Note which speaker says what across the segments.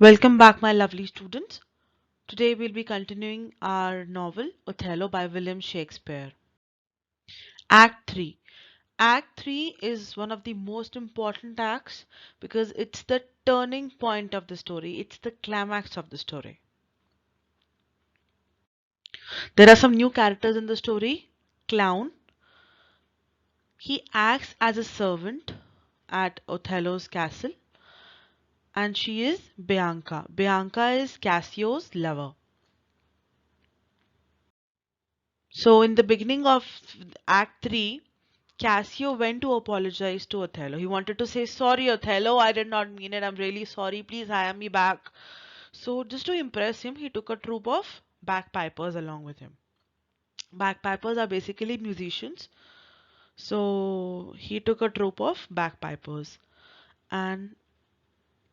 Speaker 1: Welcome back, my lovely students. Today we'll be continuing our novel Othello by William Shakespeare. Act 3. Act 3 is one of the most important acts because it's the turning point of the story, it's the climax of the story. There are some new characters in the story. Clown, he acts as a servant at Othello's castle, and she is Bianca. Bianca is Cassio's lover. So, in the beginning of Act 3, Cassio went to apologize to Othello. He wanted to say, "Sorry, Othello, I did not mean it. I'm really sorry. Please hire me back." So, just to impress him, he took a troupe of bagpipers along with him. Bagpipers are basically musicians. So, he took a troupe of bagpipers. And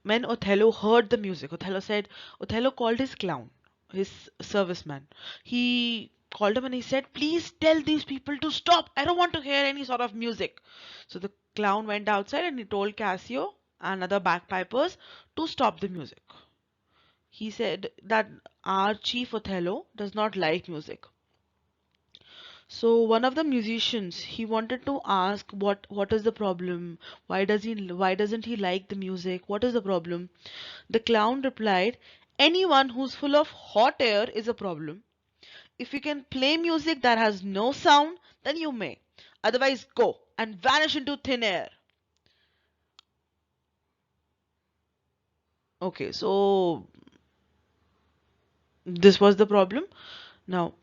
Speaker 1: when Othello heard the music, Othello called his clown, his serviceman. He called him and he said, "Please tell these people to stop. I don't want to hear any sort of music." So the clown went outside and he told Cassio and other bagpipers to stop the music. He said that our chief Othello does not like music. So one of the musicians, he wanted to ask what is the problem? Why doesn't he like the music? What is the problem? The clown replied, "Anyone who's full of hot air is a problem. If you can play music that has no sound, then you may. Otherwise, go and vanish into thin air." Okay, so this was the problem. Now,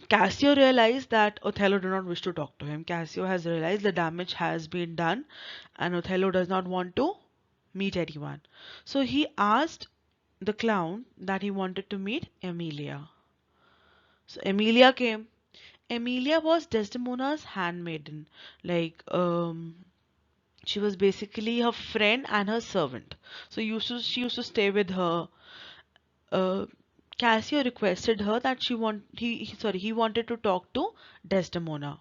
Speaker 1: Cassio realized that Othello did not wish to talk to him. Cassio has realized the damage has been done and Othello does not want to meet anyone. So he asked the clown that he wanted to meet Emilia. So Emilia came. Emilia was Desdemona's handmaiden. Like, she was basically her friend and her servant. So she used to stay with her. Uh, Cassio requested her that he wanted to talk to Desdemona.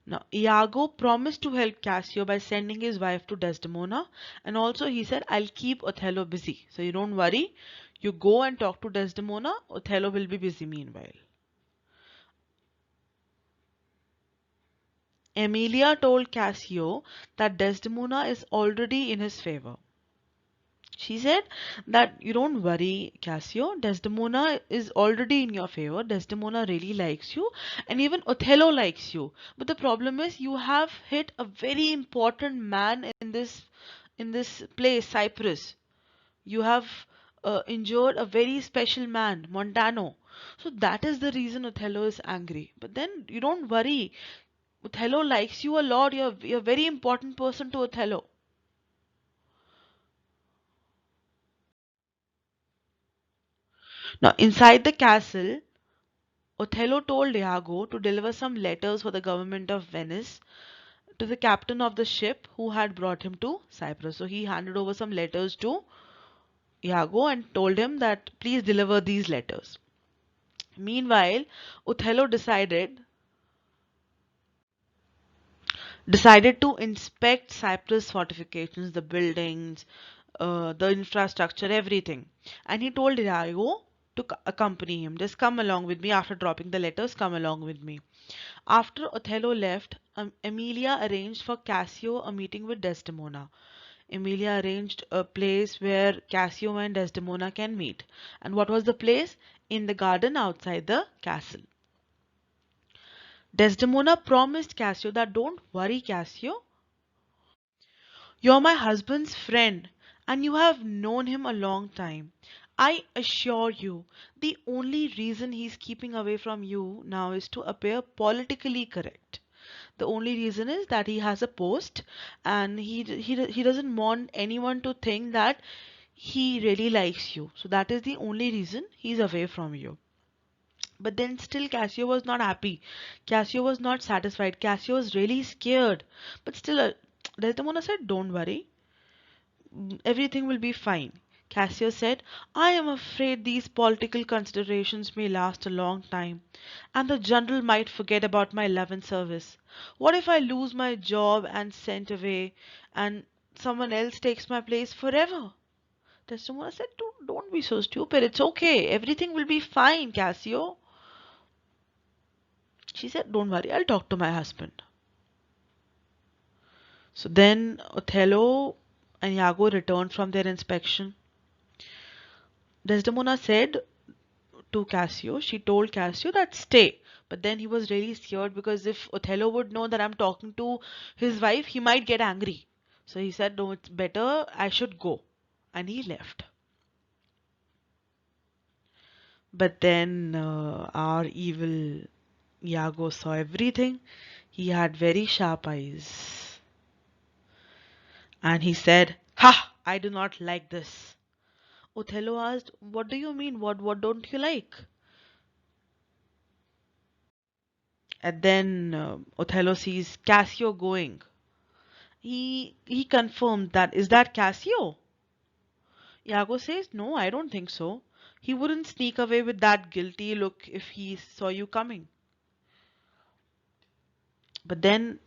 Speaker 1: Now, Iago promised to help Cassio by sending his wife to Desdemona, and also he said, "I'll keep Othello busy. So you don't worry. You go and talk to Desdemona. Othello will be busy meanwhile." Emilia told Cassio that Desdemona is already in his favor. She said that you don't worry, Cassio. Desdemona is already in your favor. Desdemona really likes you, and even Othello likes you. But the problem is, you have hit a very important man in this place, Cyprus. You have injured a very special man, Montano. So that is the reason Othello is angry. But then you don't worry. Othello likes you a lot. You're a very important person to Othello. Now, inside the castle, Othello told Iago to deliver some letters for the government of Venice to the captain of the ship who had brought him to Cyprus. So he handed over some letters to Iago and told him that please deliver these letters. Meanwhile, Othello decided to inspect Cyprus fortifications, the buildings, the infrastructure, everything. And he told Iago to accompany him. Just come along with me after dropping the letters, come along with me. After Othello left, Emilia arranged for Cassio a meeting with Desdemona. Emilia arranged a place where Cassio and Desdemona can meet. And what was the place? In the garden outside the castle. Desdemona promised Cassio that don't worry, Cassio. You're my husband's friend and you have known him a long time. I assure you, the only reason he's keeping away from you now is to appear politically correct. The only reason is that he has a post and he doesn't want anyone to think that he really likes you. So that is the only reason he's away from you. But then still Cassio was not happy. Cassio was not satisfied. Cassio was really scared. But still, Desdemona said, "Don't worry, everything will be fine." Cassio said, "I am afraid these political considerations may last a long time, and the general might forget about my love and service. What if I lose my job and sent away, and someone else takes my place forever? Desdemona said, don't be so stupid. It's okay. Everything will be fine, Cassio. She said, don't worry, I'll talk to my husband. So then Othello and Iago returned from their inspection. Desdemona said to Cassio, she told Cassio that stay. But then he was really scared because if Othello would know that I'm talking to his wife, he might get angry. So he said, no, it's better I should go. And he left. But then our evil Iago saw everything. He had very sharp eyes. And he said, ha! I do not like this. Othello asked, what do you mean? What don't you like? And then Othello sees Cassio going. He confirmed that. Is that Cassio? Iago says, no, I don't think so. He wouldn't sneak away with that guilty look if he saw you coming. But then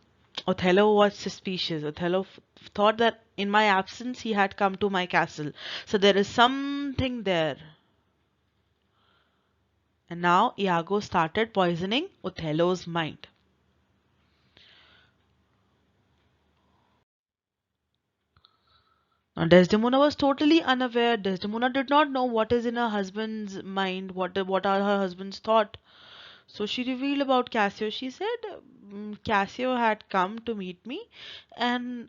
Speaker 1: Othello was suspicious. Othello thought that in my absence he had come to my castle. So there is something there. And now Iago started poisoning Othello's mind. Now Desdemona was totally unaware. Desdemona did not know what is in her husband's mind, what are her husband's thought. So she revealed about Cassio. She said, Cassio had come to meet me and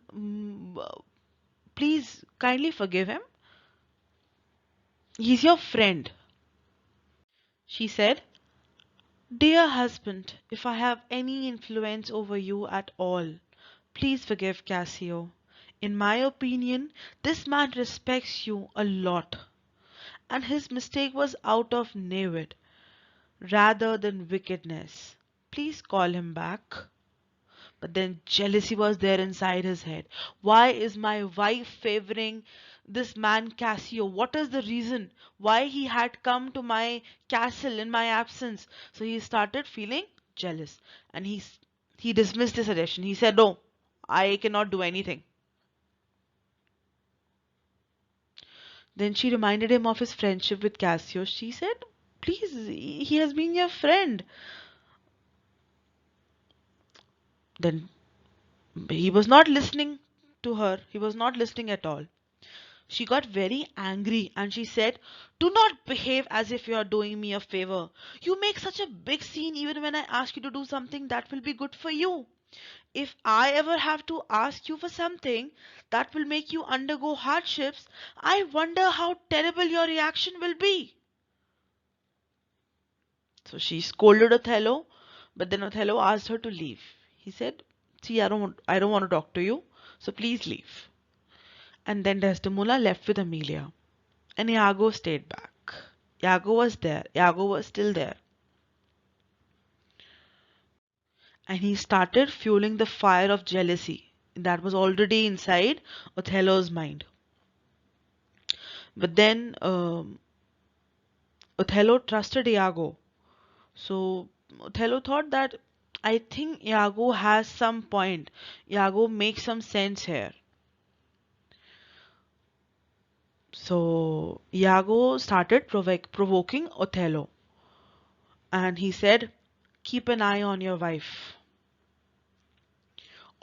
Speaker 1: please kindly forgive him. He's your friend. She said, dear husband, if I have any influence over you at all, please forgive Cassio. In my opinion, this man respects you a lot, and his mistake was out of knavery rather than wickedness. Please call him back. But then jealousy was there inside his head. Why is my wife favoring this man Cassio? What is the reason why he had come to my castle in my absence? So he started feeling jealous and he dismissed the suggestion. He said, no, I cannot do anything. Then she reminded him of his friendship with Cassio. She said, please, he has been your friend. Then he was not listening to her. He was not listening at all. She got very angry and she said, do not behave as if you are doing me a favor. You make such a big scene even when I ask you to do something that will be good for you. If I ever have to ask you for something that will make you undergo hardships, I wonder how terrible your reaction will be. So she scolded Othello, but then Othello asked her to leave. He said, see, I don't want to talk to you, so please leave. And then Desdemona left with Amelia. And Iago stayed back. Iago was there. Iago was still there. And he started fueling the fire of jealousy that was already inside Othello's mind. But then Othello trusted Iago. So Othello thought that I think Iago has some point. Iago makes some sense here. So Iago started provoking Othello. And he said, keep an eye on your wife.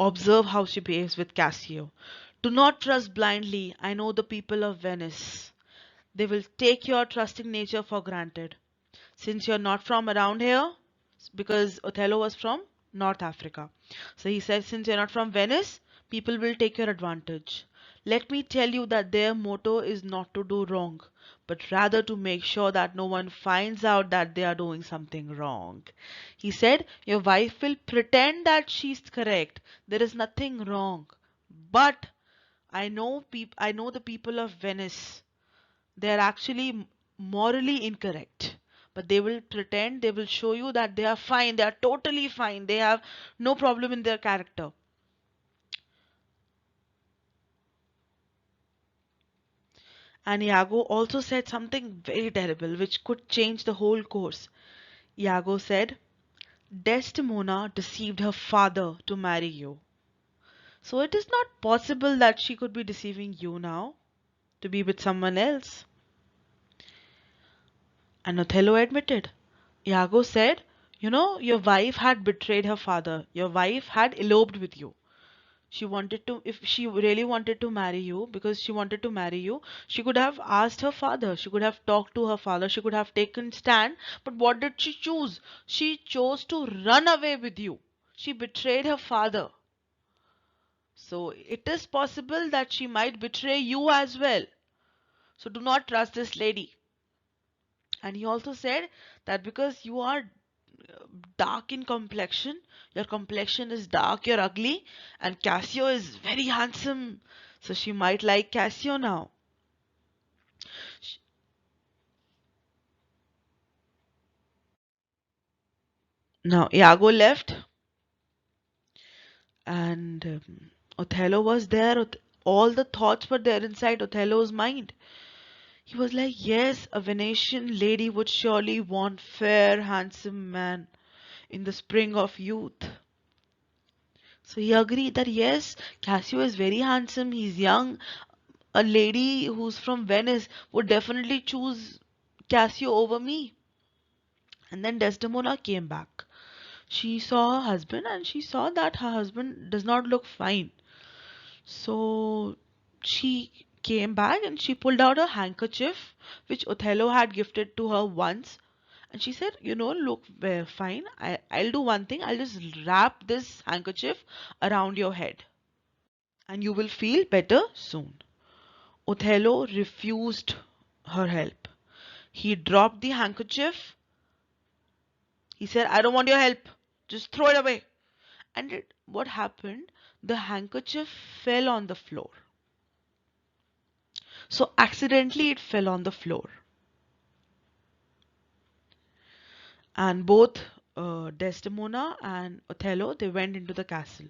Speaker 1: Observe how she behaves with Cassio. Do not trust blindly. I know the people of Venice. They will take your trusting nature for granted. Since you're not from around here, because Othello was from North Africa. So he said, since you're not from Venice, people will take your advantage. Let me tell you that their motto is not to do wrong, but rather to make sure that no one finds out that they are doing something wrong. He said, your wife will pretend that she's correct. There is nothing wrong. But I know the people of Venice. They are actually morally incorrect. But they will pretend, they will show you that they are fine, they are totally fine, they have no problem in their character. And Iago also said something very terrible which could change the whole course. Iago said, Desdemona deceived her father to marry you. So it is not possible that she could be deceiving you now. to be with someone else. And Othello admitted. Iago said, you know, your wife had betrayed her father. Your wife had eloped with you. She wanted to, if she really wanted to marry you, because she wanted to marry you, she could have asked her father. She could have talked to her father. She could have taken stand. But what did she choose? She chose to run away with you. She betrayed her father. So it is possible that she might betray you as well. So do not trust this lady. And he also said that because you are dark in complexion, your complexion is dark, you're ugly, and Cassio is very handsome. So she might like Cassio now. Sh- Now Iago left, and Othello was there. All the thoughts were there inside Othello's mind. He was like, yes, a Venetian lady would surely want fair, handsome man in the spring of youth. So he agreed that yes, Cassio is very handsome, he's young. A lady who's from Venice would definitely choose Cassio over me. And then Desdemona came back. She saw her husband and she saw that her husband does not look fine. So she came back and she pulled out a handkerchief which Othello had gifted to her once. And she said, you know, look, fine. I'll do one thing. I'll just wrap this handkerchief around your head and you will feel better soon. Othello refused her help. He dropped the handkerchief. He said, I don't want your help. Just throw it away. And what happened? The handkerchief fell on the floor. So accidentally it fell on the floor. And both Desdemona and Othello, they went into the castle.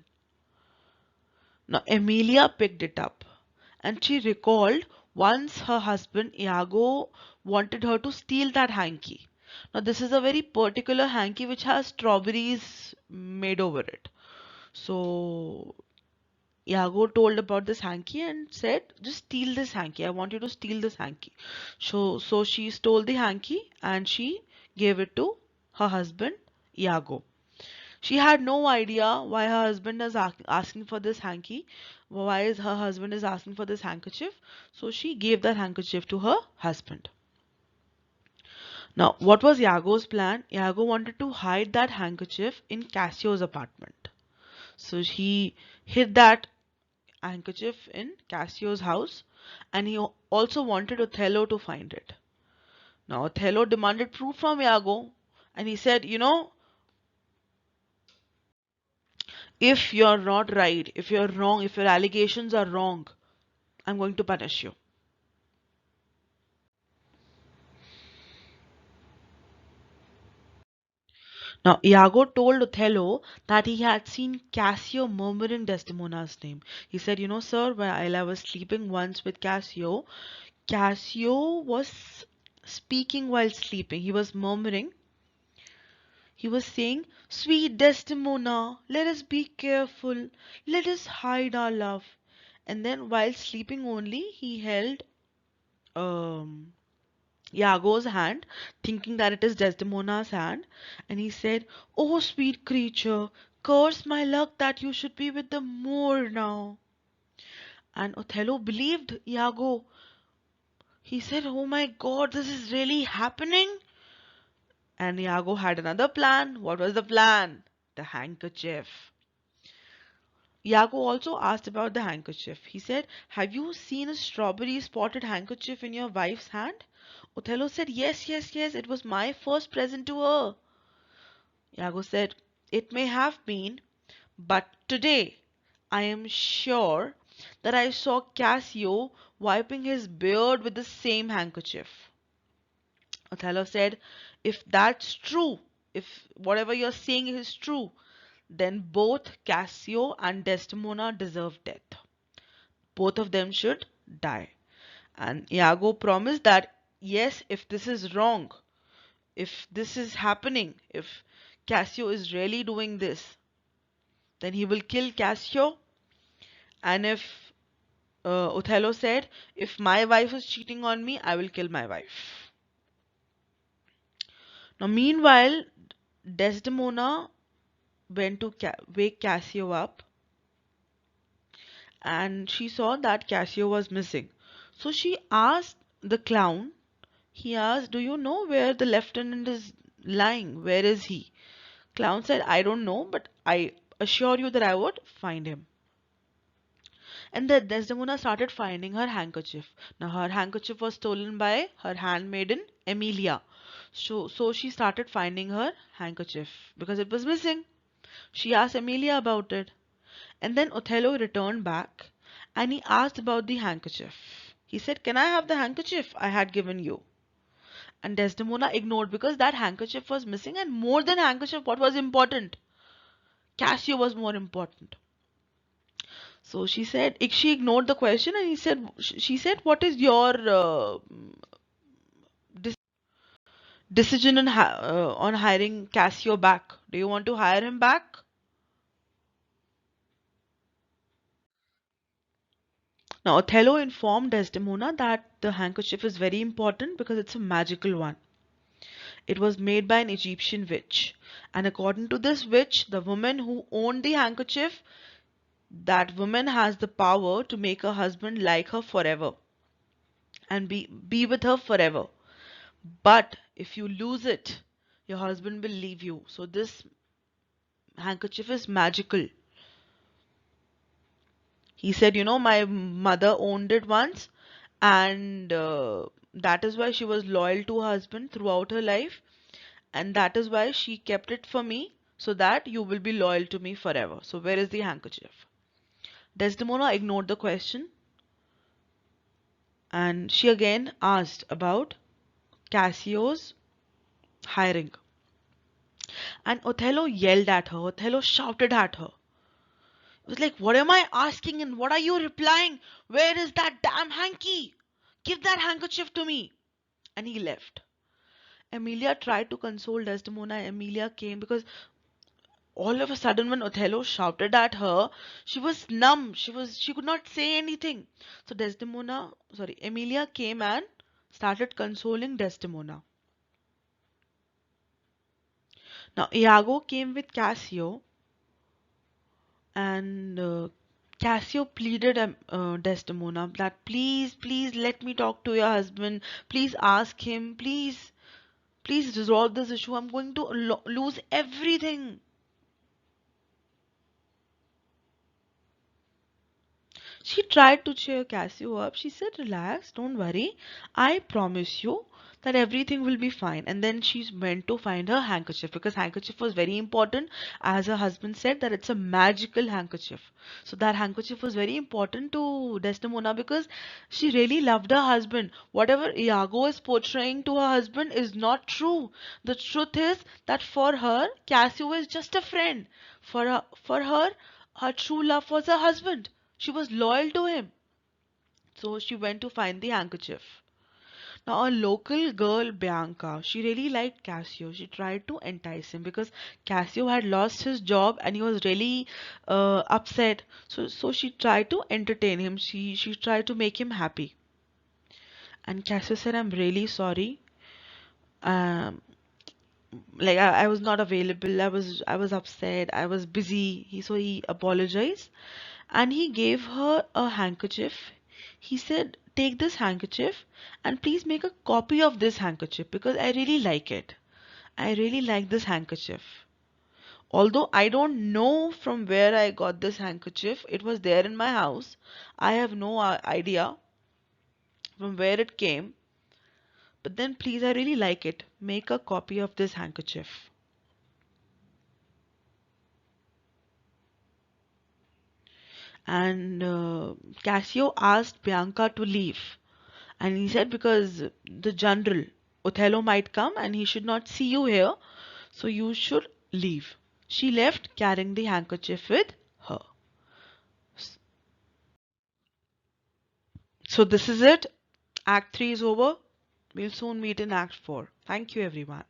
Speaker 1: Now Emilia picked it up and she recalled once her husband Iago wanted her to steal that hanky. Now this is a very particular hanky which has strawberries made over it. So Iago told about this hanky and said, just steal this hanky. I want you to steal this hanky. So she stole the hanky and she gave it to her husband Iago. She had no idea why her husband is asking for this hanky. Why is her husband is asking for this handkerchief? So she gave that handkerchief to her husband. Now, what was Iago's plan? Iago wanted to hide that handkerchief in Cassio's apartment. So he hid that handkerchief in Cassio's house and he also wanted Othello to find it. Now, Othello demanded proof from Iago and he said, you know, if you're not right, if you're wrong, if your allegations are wrong, I'm going to punish you. Now, Iago told Othello that he had seen Cassio murmuring Desdemona's name. He said, you know, sir, while I was sleeping once with Cassio, Cassio was speaking while sleeping. He was murmuring. He was saying, sweet Desdemona, let us be careful. Let us hide our love. And then, while sleeping only, he held um, Iago's hand, thinking that it is Desdemona's hand, and he said, oh, sweet creature, curse my luck that you should be with the Moor now. And Othello believed Iago. He said, oh my God, this is really happening. And Iago had another plan. What was the plan? The handkerchief. Iago also asked about the handkerchief. He said, have you seen a strawberry spotted handkerchief in your wife's hand? Othello said, yes, yes, yes, it was my first present to her. Iago said, it may have been, but today I am sure that I saw Cassio wiping his beard with the same handkerchief. Othello said, if that's true, if whatever you're saying is true, then both Cassio and Desdemona deserve death. Both of them should die. And Iago promised that, yes, if this is wrong, if this is happening, if Cassio is really doing this, then he will kill Cassio. And if Othello said, if my wife is cheating on me, I will kill my wife. Now, meanwhile, Desdemona went to wake Cassio up, and she saw that Cassio was missing. So she asked the clown, he asked, do you know where the lieutenant is lying? Where is he? Clown said, I don't know, but I assure you that I would find him. And then Desdemona started finding her handkerchief. Now her handkerchief was stolen by her handmaiden Emilia. So she started finding her handkerchief because it was missing. She asked Emilia about it. And then Othello returned back and he asked about the handkerchief. He said, can I have the handkerchief I had given you? And Desdemona ignored because that handkerchief was missing, and more than handkerchief, what was important? Cassio was more important. So she said, she ignored the question and she said, what is your dis decision on hiring Cassio back? Do you want to hire him back? Now, Othello informed Desdemona that the handkerchief is very important because it's a magical one. It was made by an Egyptian witch. And according to this witch, the woman who owned the handkerchief, that woman has the power to make her husband like her forever and be with her forever. But if you lose it, your husband will leave you. So this handkerchief is magical. He said, my mother owned it once, and that is why she was loyal to her husband throughout her life, and that is why she kept it for me, so that you will be loyal to me forever. So where is the handkerchief? Desdemona ignored the question, and she again asked about Cassio's hiring. And Othello yelled at her. Othello shouted at her. It was like, what am I asking and what are you replying? Where is that damn hanky? Give that handkerchief to me. And he left. Emilia tried to console Desdemona. Emilia came because all of a sudden when Othello shouted at her, she was numb. She could not say anything. So Emilia came and started consoling Desdemona. Now Iago came with Cassio, and Cassio pleaded Desdemona that please, please let me talk to your husband. Please ask him. Please, please resolve this issue. I'm going to lose everything. She tried to cheer Cassio up. She said, relax, don't worry. I promise you that everything will be fine. And then she went to find her handkerchief because handkerchief was very important. As her husband said, that it's a magical handkerchief. So that handkerchief was very important to Desdemona because she really loved her husband. Whatever Iago is portraying to her husband is not true. The truth is that for her, Cassio is just a friend. For her, her true love was her husband. She was loyal to him. So she went to find the handkerchief. Now, a local girl, Bianca, she really liked Cassio. She tried to entice him because Cassio had lost his job and he was really upset. So she tried to entertain him. She tried to make him happy. And Cassio said, "I'm really sorry. Um, like I was not available. I was upset. I was busy." So he apologized and he gave her a handkerchief. He said, take this handkerchief and please make a copy of this handkerchief because I really like it. I really like this handkerchief. Although I don't know from where I got this handkerchief, it was there in my house. I have no idea from where it came. But then please, I really like it. Make a copy of this handkerchief. And Cassio asked Bianca to leave. And he said, because the general, Othello, might come and he should not see you here, so you should leave. She left carrying the handkerchief with her. So this is it. Act 3 is over. We'll soon meet in Act 4. Thank you, everyone.